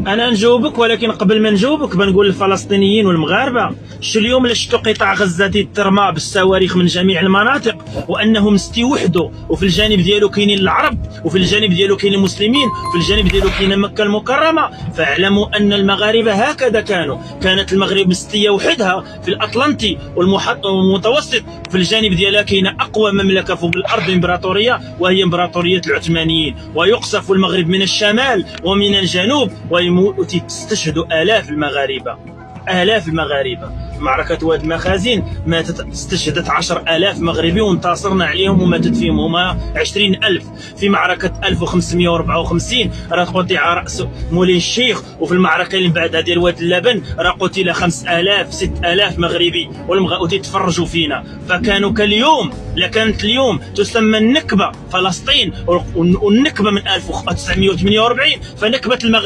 انا نجاوبك، ولكن قبل ما نجاوبك بنقول للفلسطينيين والمغاربه شو اليوم اللي شفتوا قطاع غزه ترمى بالصواريخ من جميع المناطق وانهم استوحدوا، وفي الجانب ديالو كاينين العرب، وفي الجانب ديالو كاين المسلمين، وفي الجانب ديالو كاين مكه المكرمه. فاعلموا ان المغاربه هكذا كانت المغرب مستيه وحدها في الاطلنطي والمتوسط، في الجانب ديالها كاينه اقوى مملكه فوق الارض امبراطوريه، وهي امبراطوريه العثمانيين، ويقصف المغرب من الشمال ومن الجنوب، وتستشهد آلاف المغاربة. في معركة واد المخازن استشهدت 10,000 مغربي وانتصرنا عليهم وماتت فيهم هما 20,000. في معركة 1554 راه قطع رأس مولاي الشيخ، وفي المعركة اللي بعدها ديال واد اللبن راه قتل 5,000 6,000 مغربي وتتفرجوا فينا. فكانوا كاليوم، لكانت اليوم تسمى النكبة فلسطين، والنكبة من 1948 فنكبة المغرب